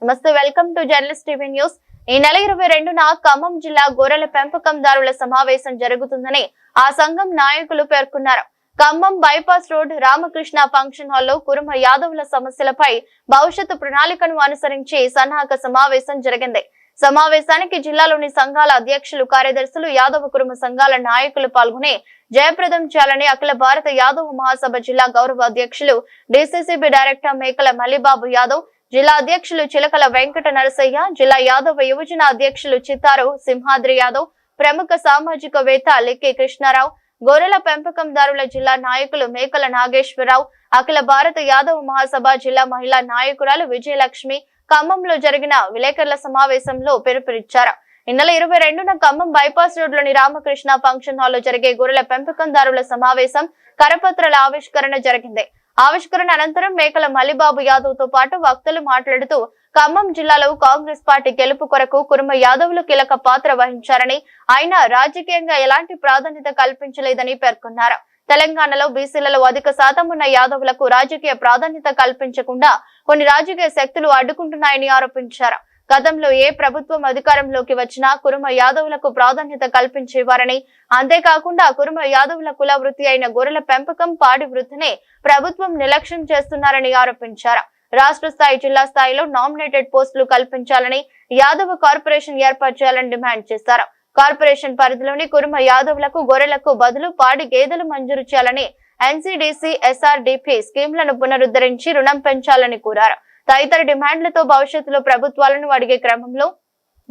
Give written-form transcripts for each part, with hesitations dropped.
నమస్తే, welcome to journalist TV news. ఈ నెల 22న ఖమ్మం జిల్లా గొర్రెల పెంపకందారుల సమావేశం జరుగుతుందని ఆ సంఘం నాయకులు పేర్కొన్నారు. Khammam bypass road Ramakrishna function హాల్లో కురుమ యాదవుల సమస్యలపై భవిష్యత్తు ప్రణాళికను అనుసరించి సన్నాహక సమావేశం జరిగింది. సమావేశానికి జిల్లాలోని సంఘాల అధ్యక్షులు, కార్యదర్శులు, యాదవ కురుమ సంఘాల నాయకులు పాల్గొని జయప్రదం చేయాలని అఖిల భారత యాదవ మహాసభ జిల్లా గౌరవ అధ్యక్షులు, డిసిసిబి డైరెక్టర్ మేకల మల్లిబాబు యాదవ్, జిల్లా అధ్యక్షులు చిలకల వెంకట నరసయ్య, జిల్లా యాదవ యువజన అధ్యక్షులు చిత్తారు సింహాద్రి యాదవ్, ప్రముఖ సామాజికవేత్త లిక్కి కృష్ణారావు, గొర్రెల పెంపకందారుల జిల్లా నాయకులు మేకల నాగేశ్వరరావు, అఖిల భారత యాదవ మహాసభ జిల్లా మహిళా నాయకురాలు విజయలక్ష్మి ఖమ్మంలో జరిగిన విలేకరుల సమావేశంలో పిలుపునిచ్చారు. ఈ నెల 22న ఖమ్మం బైపాస్ రోడ్ లోని రామకృష్ణ ఫంక్షన్ హాల్లో జరిగే గొర్రెల పెంపకందారుల సమావేశం కరపత్రాల ఆవిష్కరణ జరిగింది. ఆవిష్కరణ అనంతరం మేకల మల్లిబాబు యాదవ్ తో పాటు వక్తలు మాట్లాడుతూ ఖమ్మం జిల్లాలో కాంగ్రెస్ పార్టీ గెలుపు కొరకు కురుమ యాదవులు కీలక పాత్ర వహించారని, ఆయన రాజకీయంగా ఎలాంటి ప్రాధాన్యత కల్పించలేదని పేర్కొన్నారు. తెలంగాణలో బీసీలలో అధిక శాతం ఉన్న యాదవులకు రాజకీయ ప్రాధాన్యత కల్పించకుండా కొన్ని రాజకీయ శక్తులు అడ్డుకుంటున్నాయని ఆరోపించారు. గతంలో ఏ ప్రభుత్వం అధికారంలోకి వచ్చినా కురుమ యాదవులకు ప్రాధాన్యత కల్పించేవారని, అంతేకాకుండా కురుమ యాదవుల కుల వృత్తి అయిన గొర్రెల పెంపకం, పాడి వృత్తిని ప్రభుత్వం నిర్లక్ష్యం చేస్తున్నారని ఆరోపించారు. రాష్ట్ర స్థాయి, జిల్లా స్థాయిలో నామినేటెడ్ పోస్టులు కల్పించాలని, యాదవ కార్పొరేషన్ ఏర్పాటు చేయాలని డిమాండ్ చేశారు. కార్పొరేషన్ పరిధిలోని కురుమ యాదవులకు గొర్రెలకు బదులు పాడి గేదెలు మంజూరు చేయాలని, ఎన్సీడీసీ, ఎస్ఆర్డీపీ స్కీంలను పునరుద్ధరించి రుణం పెంచాలని కోరారు. తదితర డిమాండ్లతో భవిష్యత్తులో ప్రభుత్వాలను అడిగే క్రమంలో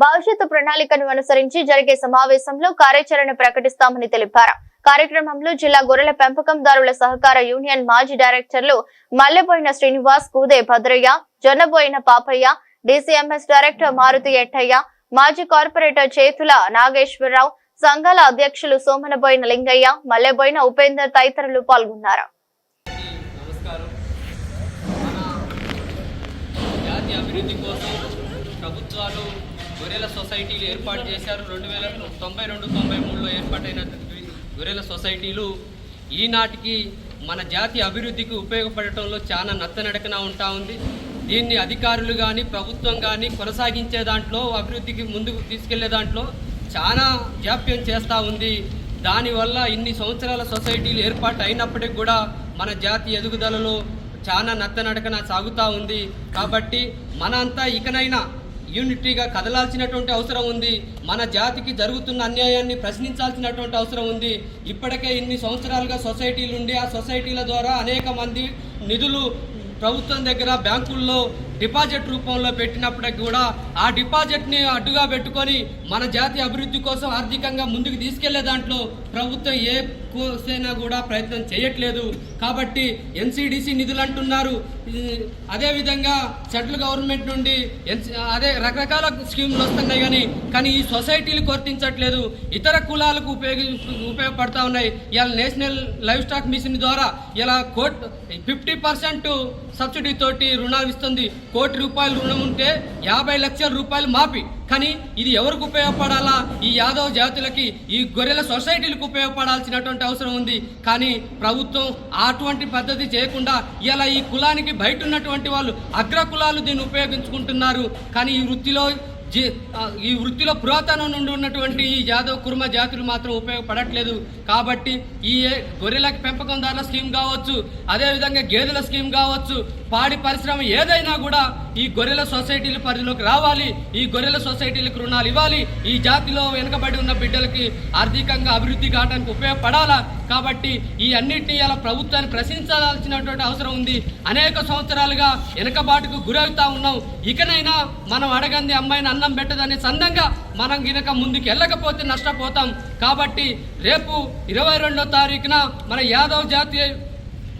భవిష్యత్తు ప్రణాళికను అనుసరించి జరిగే సమావేశంలో కార్యాచరణ ప్రకటిస్తామని తెలిపారు. కార్యక్రమంలో జిల్లా గొర్రెల పెంపకందారుల సహకార యూనియన్ మాజీ డైరెక్టర్లు మల్లెబోయిన శ్రీనివాస్, కూదే భద్రయ్య, జొన్నబోయిన పాపయ్య, డిసిఎంఎస్ డైరెక్టర్ మారుతి ఎట్టయ్య, మాజీ కార్పొరేటర్ చేతుల నాగేశ్వరరావు, సంఘాల అధ్యక్షులు సోమనబోయిన లింగయ్య, మల్లెబోయిన ఉపేందర్ తదితరులు పాల్గొన్నారు. అభివృద్ధి కోసం ప్రభుత్వాలు గొర్రెల సొసైటీలు ఏర్పాటు చేశారు. 1992-93లో ఏర్పాటైన గొర్రెల సొసైటీలు ఈనాటికి మన జాతి అభివృద్ధికి ఉపయోగపడటంలో చాలా నత్తనడకన ఉంటా ఉంది. దీన్ని అధికారులు కానీ ప్రభుత్వం కానీ కొనసాగించే దాంట్లో, అభివృద్ధికి ముందుకు తీసుకెళ్లే దాంట్లో చాలా జాప్యం చేస్తూ ఉంది. దానివల్ల ఇన్ని సంవత్సరాల సొసైటీలు ఏర్పాటు అయినప్పటికీ కూడా మన జాతి ఎదుగుదలలో చాలా నత్తనడకన సాగుతూ ఉంది. కాబట్టి మనంతా ఇకనైనా యూనిటీగా కదలాల్సినటువంటి అవసరం ఉంది. మన జాతికి జరుగుతున్న అన్యాయాన్ని ప్రశ్నించాల్సినటువంటి అవసరం ఉంది. ఇప్పటికే ఇన్ని సంవత్సరాలుగా సొసైటీలు ఉండి ఆ సొసైటీల ద్వారా అనేక మంది నిధులు ప్రభుత్వం దగ్గర బ్యాంకుల్లో డిపాజిట్ రూపంలో పెట్టినప్పటికీ కూడా ఆ డిపాజిట్ని అడ్డుగా పెట్టుకొని మన జాతి అభివృద్ధి కోసం ఆర్థికంగా ముందుకు తీసుకెళ్లే దాంట్లో ప్రభుత్వం ఏ కోసైనా కూడా ప్రయత్నం చేయట్లేదు. కాబట్టి ఎన్సీడీసీ నిధులు అంటున్నారు, అదేవిధంగా సెంట్రల్ గవర్నమెంట్ నుండి రకరకాల స్కీములు వస్తున్నాయి. కానీ ఈ సొసైటీలు గుర్తించట్లేదు. ఇతర కులాలకు ఉపయోగపడతా ఉన్నాయి. ఇలా నేషనల్ లైవ్ స్టాక్ మిషన్ ద్వారా ఇలా 50% సబ్సిడీ తోటి రుణాలు ఇస్తుంది. ₹1,00,00,000 రుణం ఉంటే 50 లక్షల రూపాయలు మాఫీ. కానీ ఇది ఎవరికి ఉపయోగపడాలా? ఈ యాదవ జాతులకి, ఈ గొర్రెల సొసైటీలకు ఉపయోగపడాల్సినటువంటి అవసరం ఉంది. కానీ ప్రభుత్వం అటువంటి పద్ధతి చేయకుండా ఇలా ఈ కులానికి బయట ఉన్నటువంటి వాళ్ళు, అగ్ర కులాలు దీన్ని ఉపయోగించుకుంటున్నారు. కానీ ఈ వృత్తిలో పురాతనం నుండి ఉన్నటువంటి ఈ యాదవ కుర్మ జాతులు మాత్రం ఉపయోగపడట్లేదు. కాబట్టి ఈ గొర్రెల పెంపకందారుల స్కీమ్ కావచ్చు, అదేవిధంగా గేదెల స్కీమ్ కావచ్చు, పాడి పరిశ్రమ ఏదైనా కూడా ఈ గొర్రెల సొసైటీల పరిధిలోకి రావాలి. ఈ గొర్రెల సొసైటీలకు రుణాలు ఇవ్వాలి. ఈ జాతిలో వెనుకబడి ఉన్న బిడ్డలకి ఆర్థికంగా అభివృద్ధి కావడానికి ఉపయోగపడాలా. కాబట్టి ఈ అన్నింటినీ ఇలా ప్రభుత్వాన్ని ప్రశ్నించాల్సినటువంటి అవసరం ఉంది. అనేక సంవత్సరాలుగా వెనుకబాటుకు గురవుతా ఉన్నాం. ఇకనైనా మనం అడగంది అమ్మాయిని అన్నం పెట్టదనే సందంగా మనం గినక ముందుకు వెళ్ళకపోతే నష్టపోతాం. కాబట్టి రేపు 22వ తారీఖున మన యాదవ్ జాతి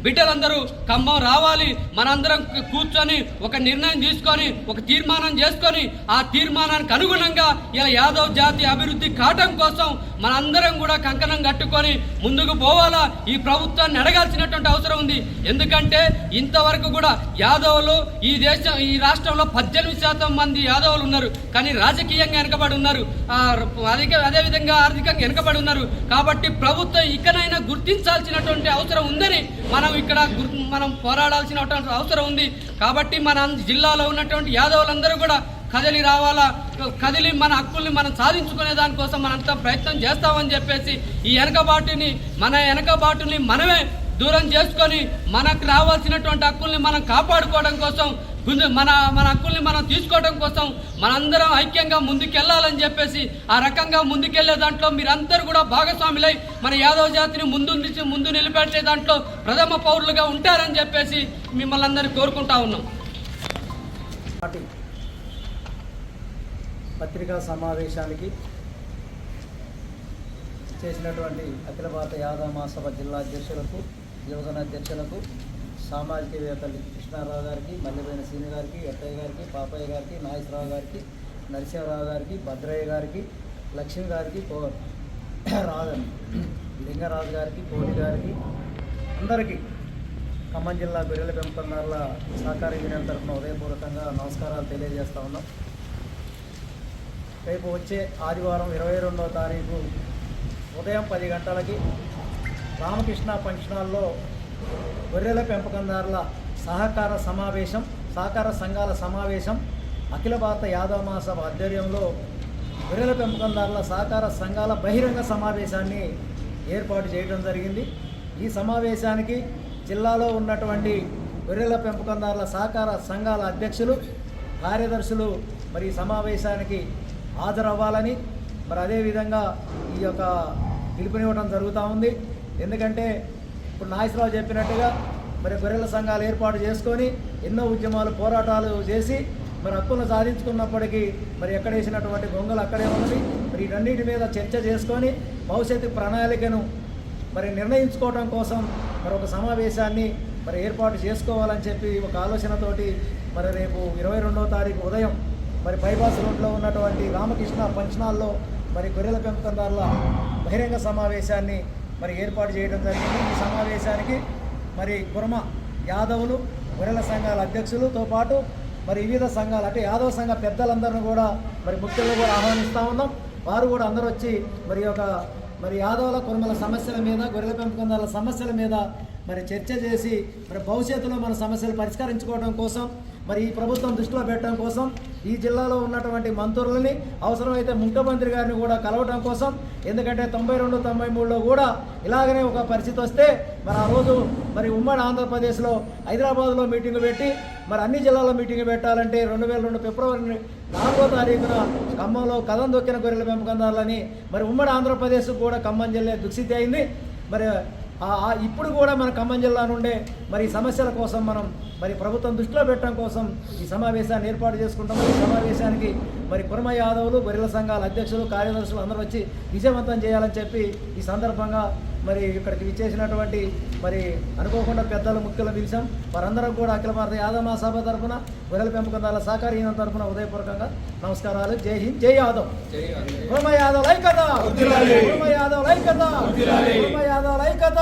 బిడ్డలందరూ ఖమ్మం రావాలి. మనందరం కూర్చొని ఒక నిర్ణయం తీసుకొని, ఒక తీర్మానం చేసుకొని, ఆ తీర్మానానికి అనుగుణంగా ఇలా యాదవ్ జాతి అభివృద్ధి కావడం కోసం మనందరం కూడా కంకణం కట్టుకొని ముందుకు పోవాలా. ఈ ప్రభుత్వాన్ని అడగాల్సినటువంటి అవసరం ఉంది. ఎందుకంటే ఇంతవరకు కూడా యాదవులు ఈ రాష్ట్రంలో 18% మంది యాదవులు ఉన్నారు. కానీ రాజకీయంగా వెనకబడి ఉన్నారు, అదేవిధంగా ఆర్థికంగా వెనకబడి ఉన్నారు. కాబట్టి ప్రభుత్వం ఇకనైనా గుర్తించాల్సినటువంటి అవసరం ఉందని మనం ఇక్కడ మనం పోరాడాల్సిన అవసరం ఉంది. కాబట్టి మన జిల్లాలో ఉన్నటువంటి యాదవులందరూ కూడా కదిలి రావాలా, కదిలి మన హక్కుల్ని మనం సాధించుకునే దానికోసం మనంతా ప్రయత్నం చేస్తామని చెప్పేసి ఈ వెనకబాటుని మనమే దూరం చేసుకొని మనకు రావాల్సినటువంటి హక్కుల్ని మనం కాపాడుకోవడం కోసం, మన హక్కుల్ని మనం తీసుకోవడం కోసం మనందరం ఐక్యంగా ముందుకెళ్లాలని చెప్పేసి ఆ రకంగా ముందుకెళ్లే దాంట్లో మీరందరూ కూడా భాగస్వాములై మన యాదవ జాతిని ముందు నిలబెట్టే దాంట్లో ప్రథమ పౌరులుగా ఉంటారని చెప్పేసి మిమ్మల్ని అందరినీ కోరుకుంటా ఉన్నాం. పత్రికా సమావేశానికి చేసినటువంటి అఖిల భారత యాదవ మహాసభ జిల్లా అధ్యక్షులకు, యువజన అధ్యక్షులకు, సామాజికవేత్తలు కృష్ణారావు గారికి, మల్లెబైన సీని గారికి, ఎట్టయ్య గారికి, పాపయ్య గారికి, నాగేశ్వరరావు గారికి, నరసింహరావు గారికి, భద్రయ్య గారికి, లక్ష్మి గారికి, లింగరాజు గారికి, కోటి గారికి, అందరికీ ఖమ్మం జిల్లా గొర్రెల పెంపకందారుల సహకార యూనియన్ తరఫున ఉదయపూర్వకంగా నమస్కారాలు తెలియజేస్తా ఉన్నాం. రేపు వచ్చే ఆదివారం 22వ తారీఖు ఉదయం 10 గంటలకి రామకృష్ణ ఫంక్షన్ హాల్లో గొర్రెల పెంపకందారుల సహకార సంఘాల సమావేశం అఖిల భారత యాదవ మహాసభ ఆధ్వర్యంలో గొర్రెల పెంపకందారుల సహకార సంఘాల బహిరంగ సమావేశాన్ని ఏర్పాటు చేయడం జరిగింది. ఈ సమావేశానికి జిల్లాలో ఉన్నటువంటి గొర్రెల పెంపకందారుల సహకార సంఘాల అధ్యక్షులు, కార్యదర్శులు మరి సమావేశానికి హాజరవ్వాలని మరి అదేవిధంగా ఈ యొక్క పిలుపునివ్వడం జరుగుతూ ఉంది. ఎందుకంటే ఇప్పుడు నాగేశ్వరరావు చెప్పినట్టుగా మరి గొర్రెల సంఘాలు ఏర్పాటు చేసుకొని ఎన్నో ఉద్యమాలు, పోరాటాలు చేసి మరి హక్కులను సాధించుకున్నప్పటికీ మరి ఎక్కడ వేసినటువంటి గొంగలు అక్కడే ఉన్నది. మరి వీటన్నిటి మీద చర్చ చేసుకొని భవిష్యత్తు ప్రణాళికను మరి నిర్ణయించుకోవడం కోసం మరి ఒక సమావేశాన్ని మరి ఏర్పాటు చేసుకోవాలని చెప్పి ఒక ఆలోచనతోటి మరి రేపు 22వ తారీఖు ఉదయం మరి బైపాస్ రోడ్లో ఉన్నటువంటి రామకృష్ణ ఫంక్షన్ హాల్లో మరి గొర్రెల పెంపకందారుల బహిరంగ సమావేశాన్ని మరి ఏర్పాటు చేయడం జరిగింది. ఈ సమావేశానికి మరి కుర్మ యాదవులు, గొర్రెల సంఘాల అధ్యక్షులతో పాటు మరి వివిధ సంఘాలు అంటే యాదవ సంఘ పెద్దలందరినీ కూడా మరి ముఖ్యంగా కూడా ఆహ్వానిస్తూ ఉన్నాం. వారు కూడా అందరూ వచ్చి మరి యాదవుల కుర్మల సమస్యల మీద, గొర్రెల పెంపకందారుల సమస్యల మీద మరి చర్చ చేసి మరి భవిష్యత్తులో మన సమస్యలు పరిష్కరించుకోవడం కోసం, మరి ఈ ప్రభుత్వం దృష్టిలో పెట్టడం కోసం ఈ జిల్లాలో ఉన్నటువంటి మంత్రులని, అవసరమైతే ముఖ్యమంత్రి గారిని కూడా కలవడం కోసం, ఎందుకంటే 92, 93లో కూడా ఇలాగనే ఒక పరిస్థితి వస్తే మరి ఆ రోజు మరి ఉమ్మడి ఆంధ్రప్రదేశ్లో హైదరాబాద్లో మీటింగ్ పెట్టి మరి అన్ని జిల్లాల్లో మీటింగ్ పెట్టాలంటే 2002 ఫిబ్రవరి 4వ తారీఖున ఖమ్మంలో కదం దొక్కిన గొర్రెల పెంపకందారులని మరి ఉమ్మడి ఆంధ్రప్రదేశ్ కూడా ఖమ్మం జిల్లా దుస్థితి అయింది. మరి ఇప్పుడు కూడా మన ఖమ్మం జిల్లా నుండే మరి సమస్యల కోసం మనం మరి ప్రభుత్వం దృష్టిలో పెట్టడం కోసం ఈ సమావేశాన్ని ఏర్పాటు చేసుకుంటాం. ఈ సమావేశానికి మరి కుర్మ యాదవులు, గొర్రెల సంఘాల అధ్యక్షులు, కార్యదర్శులు అందరూ వచ్చి విజయవంతం చేయాలని చెప్పి ఈ సందర్భంగా మరి ఇక్కడికి విచ్చేసినటువంటి మరి అనుకోకుండా పెద్దలు, ముఖ్యులు పిలిచాం. వారందరం కూడా అఖిల భారత యాదవ మహాసభ తరఫున, గొర్రెల పెంపకందారుల సహకార యూనియన్ తరఫున ఉదయపూర్వకంగా నమస్కారాలు. జై హింద్, జై యాదవ్. కుర్మ యాదవ్ ఐక్యత, కుర్మ యాదవ్ ఐక్యత, కుర్మ యాదవ్ ఐక్యత.